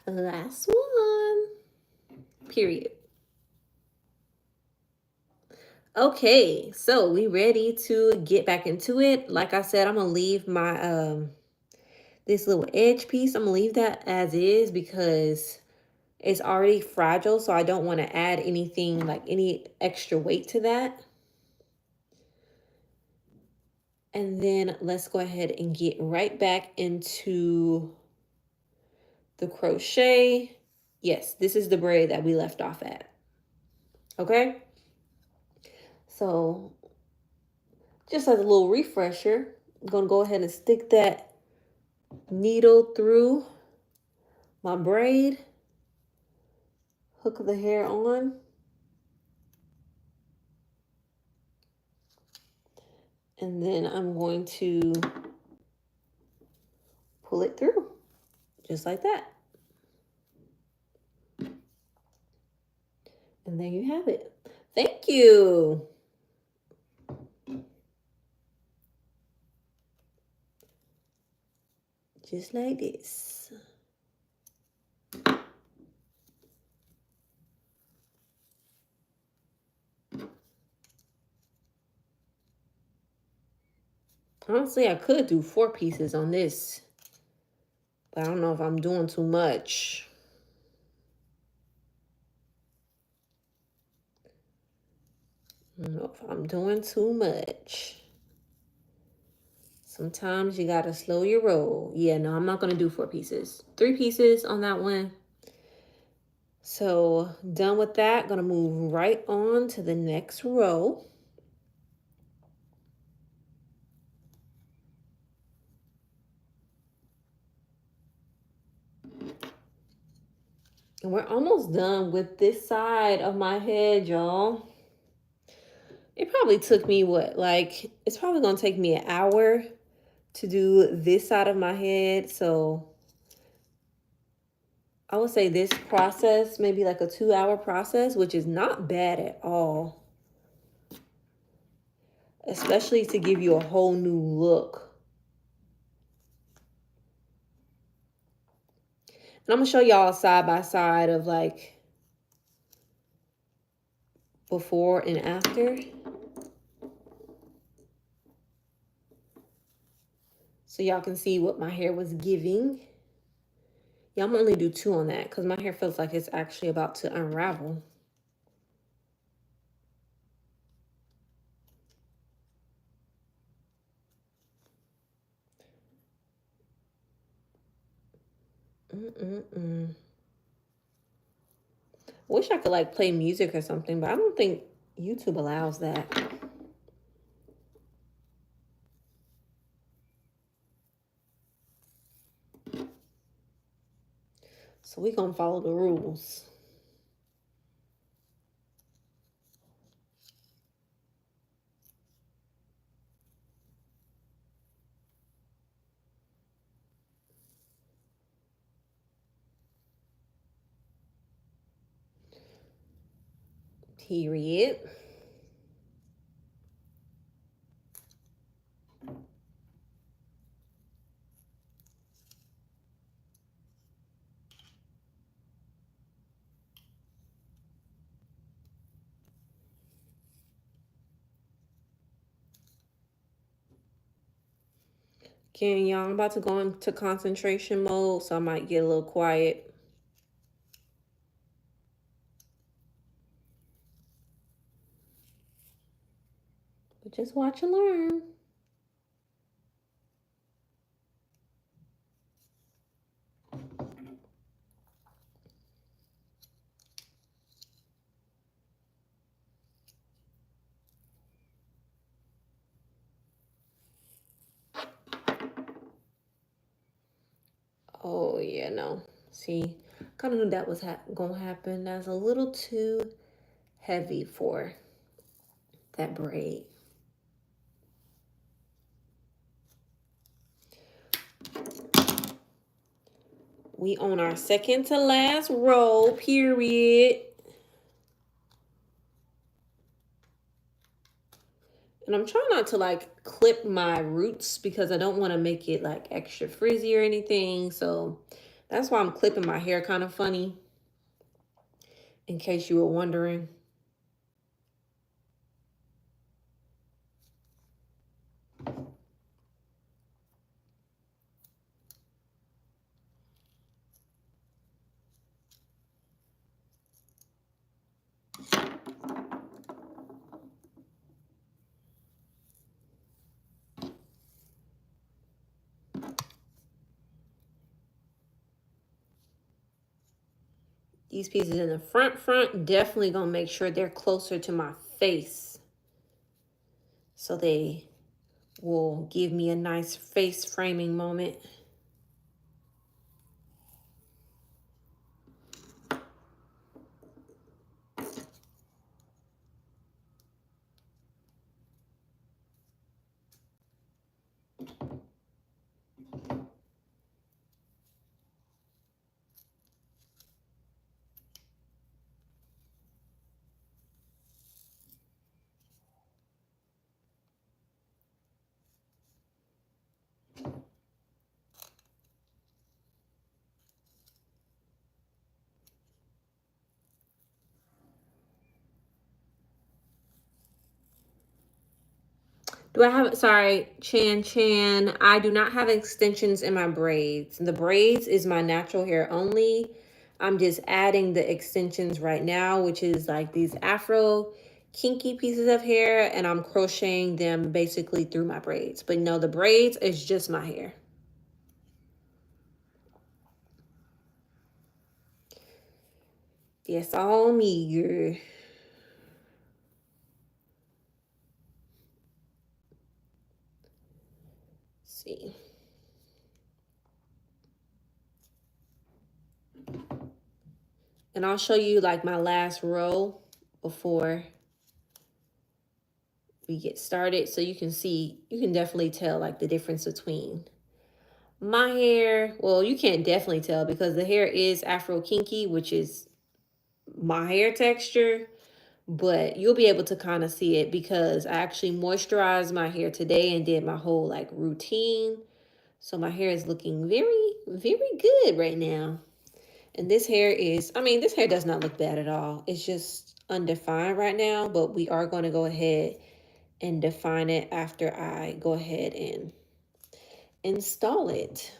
[SPEAKER 1] Last one. Period. Okay, so we ready to get back into it. Like I said, I'm gonna leave my this little edge piece. I'm gonna leave that as is because it's already fragile, so I don't want to add anything like any extra weight to that. And then let's go ahead and get right back into the crochet. Yes, this is the braid that we left off at. Okay, so just as a little refresher, I'm gonna go ahead and stick that needle through my braid, hook the hair on, and then I'm going to pull it through just like that. And there you have it. Thank you. Just like this. Honestly, I could do 4 pieces on this, but I don't know if I'm doing too much. I don't know if I'm doing too much. Sometimes you gotta slow your roll. Yeah, no, I'm not gonna do 4 pieces. 3 pieces on that one. So done with that, gonna move right on to the next row. And we're almost done with this side of my head, y'all. It probably took me what, like, it's probably gonna take me an hour to do this side of my head. So I would say this process, maybe like a 2-hour process, which is not bad at all. Especially to give you a whole new look. And I'm gonna show y'all side by side of like before and after. So y'all can see what my hair was giving. Yeah, I'm gonna only do 2 on that because my hair feels like it's actually about to unravel. Wish I could like play music or something, but I don't think YouTube allows that. So we gonna follow the rules. Period. Okay, y'all, I'm about to go into concentration mode, so I might get a little quiet. But just watch and learn. Oh, yeah, no. See, kind of knew that was gonna happen. That's a little too heavy for that braid. We on our second to last row, period. And I'm trying not to like clip my roots because I don't want to make it like extra frizzy or anything. So that's why I'm clipping my hair kind of funny, in case you were wondering. These pieces in the front, definitely gonna make sure they're closer to my face, so they will give me a nice face framing moment. Do I have, sorry, Chan, I do not have extensions in my braids. The braids is my natural hair only. I'm just adding the extensions right now, which is like these Afro kinky pieces of hair, and I'm crocheting them basically through my braids. But no, the braids is just my hair. Yes, all me, girl. See. And I'll show you like my last row before we get started, so you can see, you can definitely tell like the difference between my hair. Well, you can't definitely tell because the hair is Afro kinky, which is my hair texture, but you'll be able to kind of see it because I actually moisturized my hair today and did my whole like routine. So my hair is looking very, very good right now. And this hair is, I mean, this hair does not look bad at all. It's just undefined right now, but we are going to go ahead and define it after I go ahead and install it.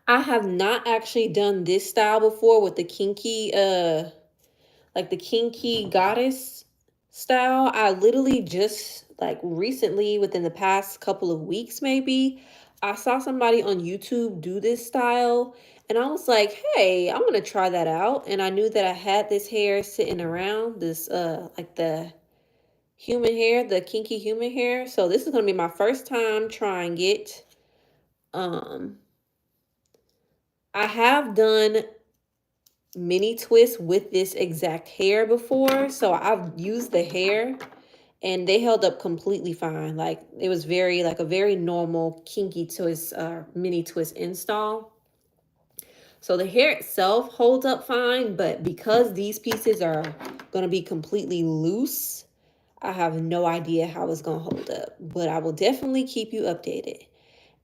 [SPEAKER 1] I have not actually done this style before with the kinky, like the kinky goddess style. I literally just like recently, within the past couple of weeks, maybe, I saw somebody on YouTube do this style, and I was like, hey, I'm gonna try that out. And I knew that I had this hair sitting around, this like the human hair, the kinky human hair. So this is gonna be my first time trying it. Um, I have done mini twists with this exact hair before, so I've used the hair and they held up completely fine. Like it was very, like a very normal kinky twist, mini twist install. So the hair itself holds up fine, but because these pieces are going to be completely loose, I have no idea how it's going to hold up, but I will definitely keep you updated.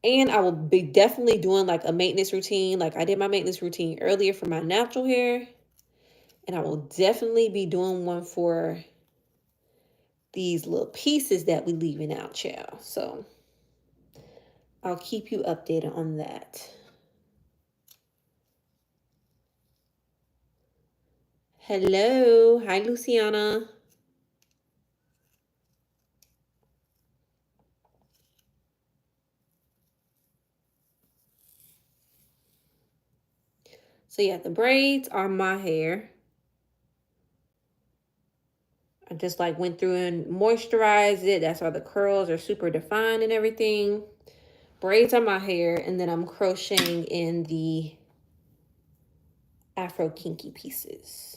[SPEAKER 1] And I will be definitely doing like a maintenance routine. Like I did my maintenance routine earlier for my natural hair. And I will definitely be doing one for these little pieces that we leaving out, child. So I'll keep you updated on that. Hello. Hi, Luciana. So yeah, the braids are my hair. I just like went through and moisturized it. That's why the curls are super defined and everything. Braids on my hair, and then I'm crocheting in the Afro kinky pieces.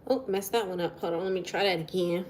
[SPEAKER 1] Oh, messed that one up. Hold on, let me try that again.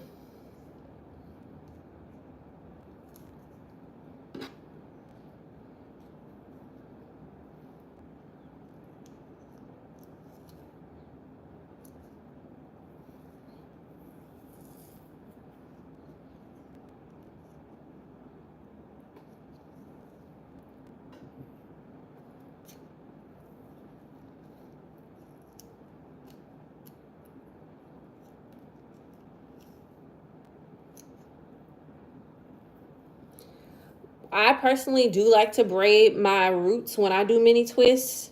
[SPEAKER 1] I personally do like to braid my roots when I do mini twists.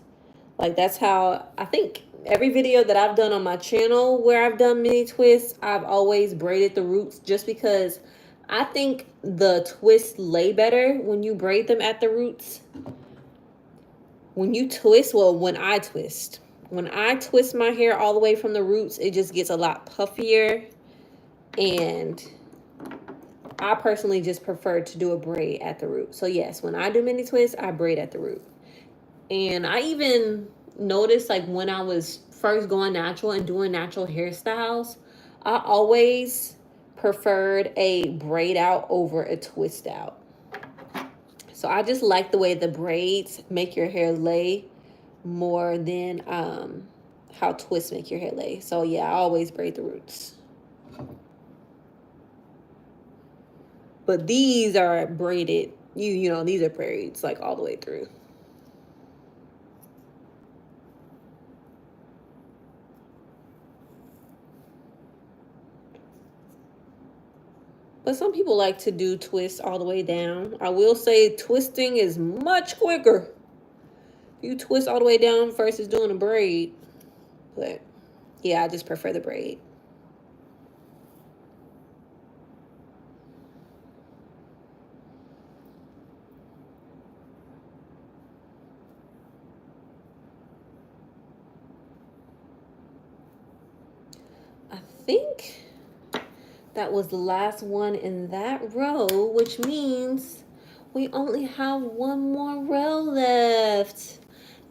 [SPEAKER 1] Like that's how I think every video that I've done on my channel where I've done mini twists, I've always braided the roots just because I think the twists lay better when you braid them at the roots. When you twist, well, when I twist my hair all the way from the roots, it just gets a lot puffier. And I personally just prefer to do a braid at the root. So yes, when I do mini twists, I braid at the root. And I even noticed like when I was first going natural and doing natural hairstyles, I always preferred a braid out over a twist out. So I just like the way the braids make your hair lay more than how twists make your hair lay. So yeah, I always braid the roots. But these are braided, you know, these are braids like all the way through. But some people like to do twists all the way down. I will say twisting is much quicker. You twist all the way down versus doing a braid. But yeah, I just prefer the braid. I think that was the last one in that row, which means we only have one more row left.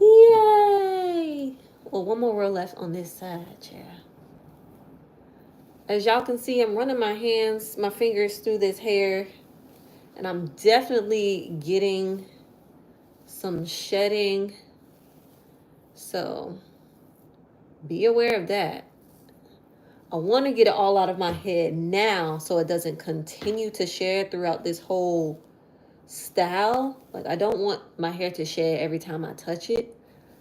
[SPEAKER 1] Yay! Well, one more row left on this side, yeah. As y'all can see, I'm running my fingers through this hair, and I'm definitely getting some shedding. So be aware of that. I want to get it all out of my head now so it doesn't continue to shed throughout this whole style. Like I don't want my hair to shed every time I touch it.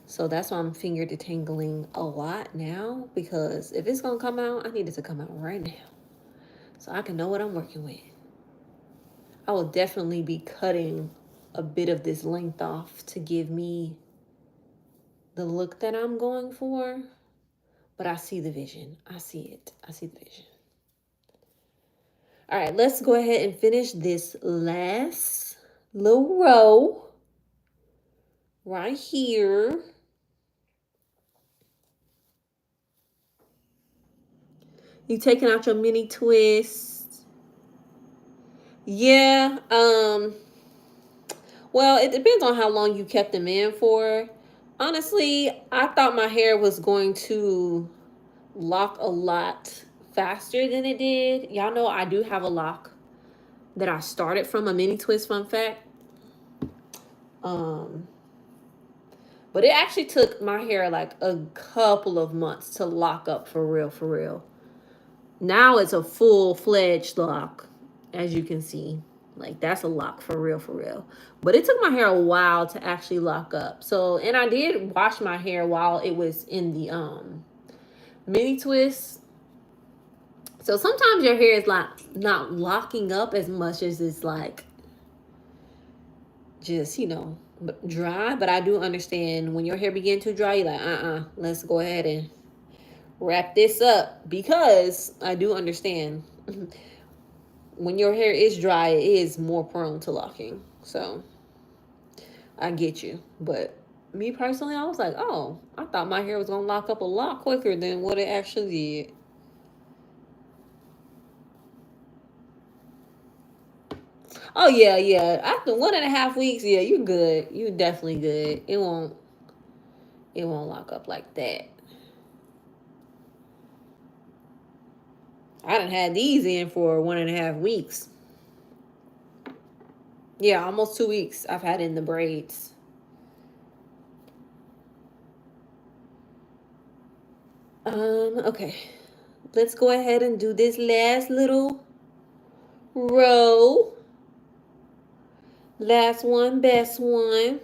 [SPEAKER 1] So that's why I'm finger detangling a lot now, because if it's going to come out, I need it to come out right now so I can know what I'm working with. I will definitely be cutting a bit of this length off to give me the look that I'm going for. But I see the vision. I see it. I see the vision. All right, let's go ahead and finish this last little row right here. You taking out your mini twists. Yeah, well, it depends on how long you kept them in for. Honestly, I thought my hair was going to lock a lot faster than it did. Y'all know I do have a lock that I started from a mini twist, fun fact. But it actually took my hair like a couple of months to lock up for real, for real. Now it's a full-fledged lock, as you can see. Like that's a lock for real, for real. But it took my hair a while to actually lock up. So, and I did wash my hair while it was in the mini twist. So sometimes your hair is like not locking up as much as it's like just, you know, dry. But I do understand when your hair begin to dry, you're like, let's go ahead and wrap this up because I do understand when your hair is dry, it is more prone to locking. So I get you. But me personally, I was like, oh, I thought my hair was going to lock up a lot quicker than what it actually did. Oh yeah, yeah. After 1.5 weeks, yeah, you're good. You're definitely good. It won't lock up like that. I done had these in for 1.5 weeks. Yeah, almost 2 weeks I've had in the braids. Okay. Let's go ahead and do this last little row. Last one, best one.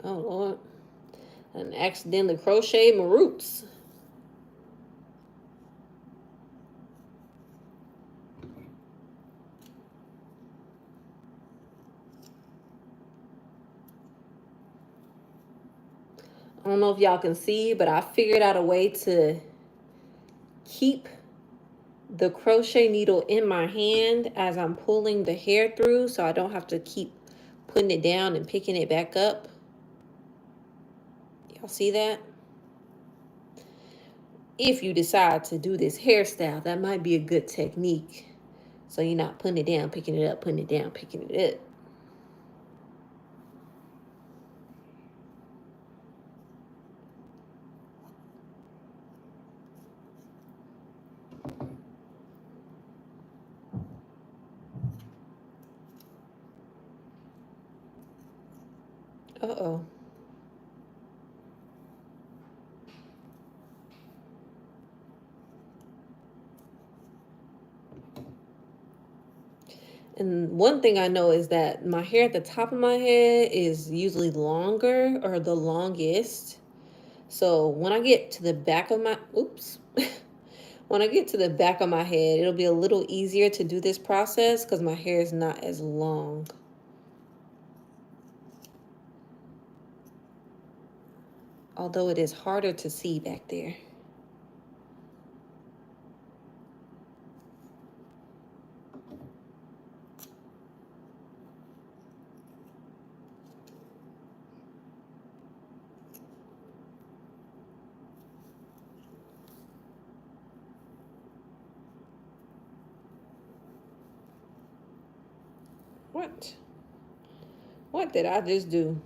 [SPEAKER 1] Oh Lord. And accidentally crocheted my roots. I don't know if y'all can see, but I figured out a way to keep the crochet needle in my hand as I'm pulling the hair through, so I don't have to keep putting it down and picking it back up. Y'all see that? If you decide to do this hairstyle, that might be a good technique. So you're not putting it down, picking it up, putting it down, picking it up. Uh-oh. And one thing I know is that my hair at the top of my head is usually longer or the longest. So when I get to the back of my, oops. When I get to the back of my head, it'll be a little easier to do this process because my hair is not as long. Although it is harder to see back there. What? What did I just do?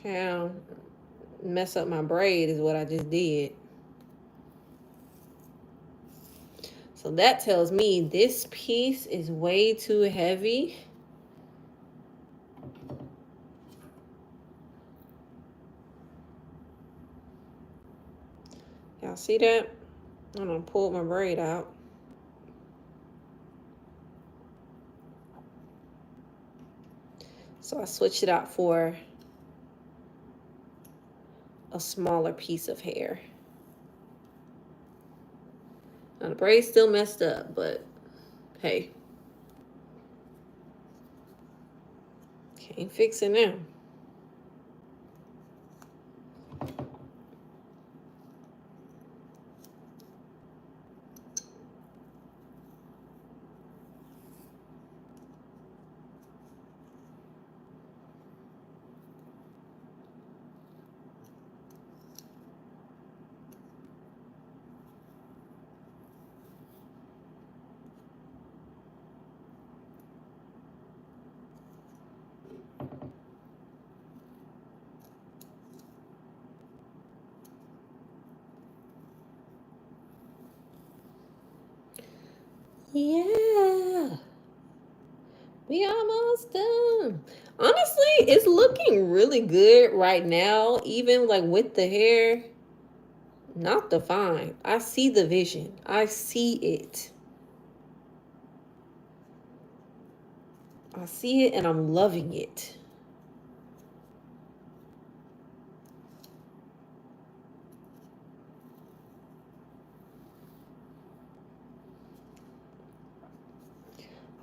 [SPEAKER 1] Child, mess up my braid is what I just did. So that tells me this piece is way too heavy. Y'all see that? I'm gonna pull my braid out. So I switched it out for a smaller piece of hair. Now the braid's still messed up, but hey. Can't fix it now. Yeah. We almost done. Honestly, it's looking really good right now, even like with the hair. Not defined. I see the vision. I see it. I see it and I'm loving it.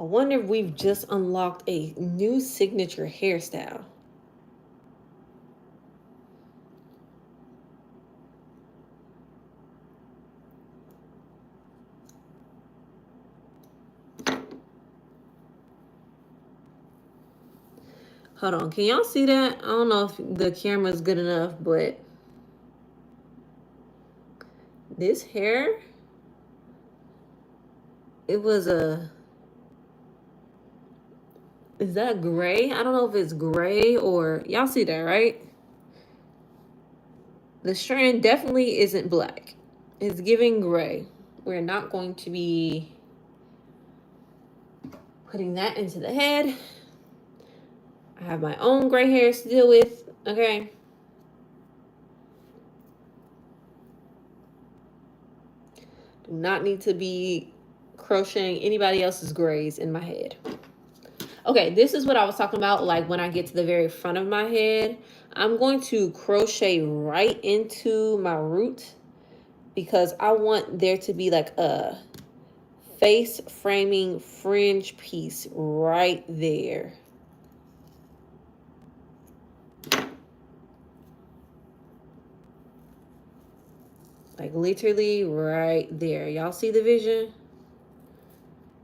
[SPEAKER 1] I wonder if we've just unlocked a new signature hairstyle. Hold on, can y'all see that? I don't know if the camera's good enough, but this hair, it was a, is that gray? I don't know if it's gray or, y'all see that, right? The strand definitely isn't black. It's giving gray. We're not going to be putting that into the head. I have my own gray hairs to deal with, okay? Do not need to be crocheting anybody else's grays in my head. Okay, this is what I was talking about, like when I get to the very front of my head, I'm going to crochet right into my root because I want there to be like a face framing fringe piece right there. Like literally right there. Y'all see the vision?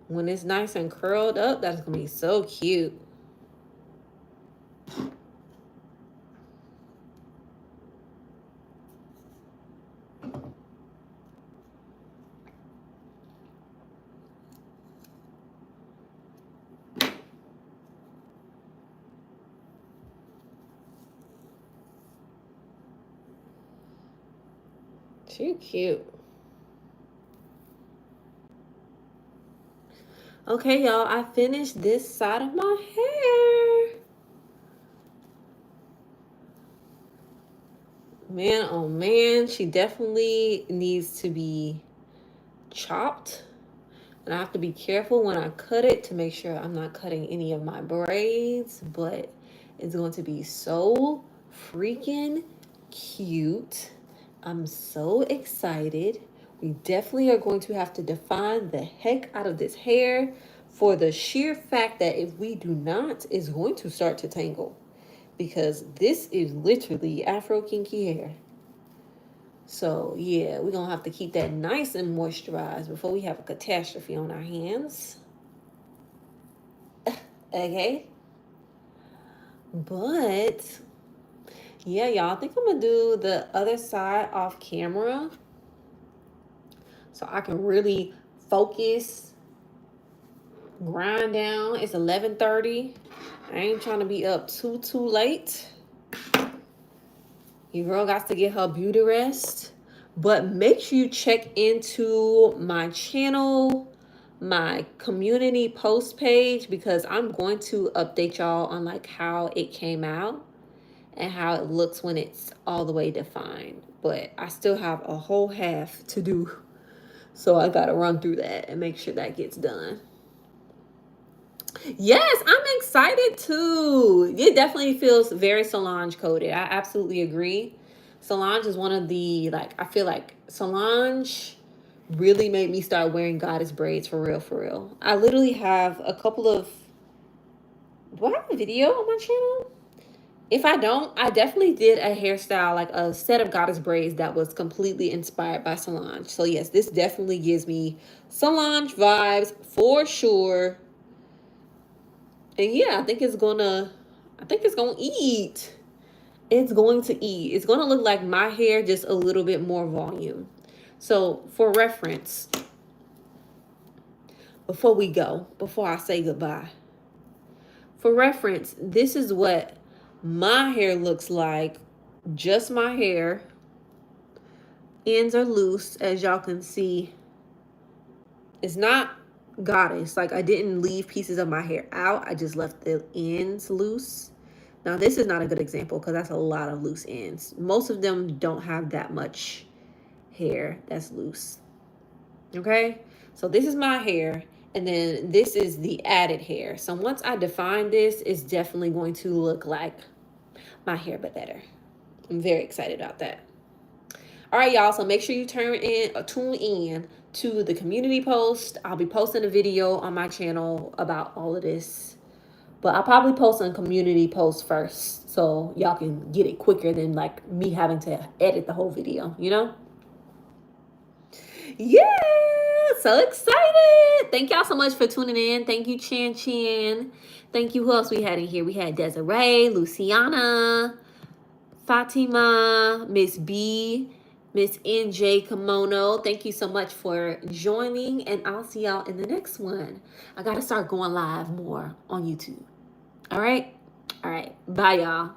[SPEAKER 1] When it's nice and curled up, that's gonna be so cute. Too cute. Okay, y'all, I finished this side of my hair. Man, oh man, she definitely needs to be chopped. And I have to be careful when I cut it to make sure I'm not cutting any of my braids, but it's going to be so freaking cute. I'm so excited. We definitely are going to have to define the heck out of this hair for the sheer fact that if we do not, it's going to start to tangle because this is literally Afro kinky hair. So yeah, we're gonna have to keep that nice and moisturized before we have a catastrophe on our hands. Okay. But yeah, y'all, I think I'm gonna do the other side off camera so I can really focus, grind down. It's 11:30. I ain't trying to be up too late. Your girl got to get her beauty rest. But make sure you check into my channel, my community post page, because I'm going to update y'all on like how it came out and how it looks when it's all the way defined. But I still have a whole half to do. So I got to run through that and make sure that gets done. Yes, I'm excited too. It definitely feels very Solange coded. I absolutely agree. Solange is one of the, like, I feel like Solange really made me start wearing goddess braids for real, for real. I literally have a couple of, do I have a video on my channel? If I don't, I definitely did a hairstyle, like a set of goddess braids that was completely inspired by Solange. So yes, this definitely gives me Solange vibes for sure. And yeah, I think it's gonna eat. It's going to eat. It's gonna look like my hair, just a little bit more volume. So for reference, before I say goodbye, for reference, this is what my hair looks like. Just my hair. Ends are loose, as y'all can see. It's not goddess. Like I didn't leave pieces of my hair out. I just left the ends loose. Now this is not a good example because that's a lot of loose ends. Most of them don't have that much hair that's loose. Okay, so this is my hair And then this is the added hair. So once I define this, it's definitely going to look like my hair, but better. I'm very excited about that. All right, y'all. So make sure you tune in to the community post. I'll be posting a video on my channel about all of this. But I'll probably post on community post first so y'all can get it quicker than like me having to edit the whole video, you know? Yeah, so excited. Thank y'all so much for tuning in. Thank you, Chan Chan. Thank you. Who else we had in here? We had Desiree, Luciana, Fatima, Miss B, Miss NJ Kimono. Thank you so much for joining, and I'll see y'all in the next one. I got to start going live more on YouTube. All right? All right. Bye, y'all.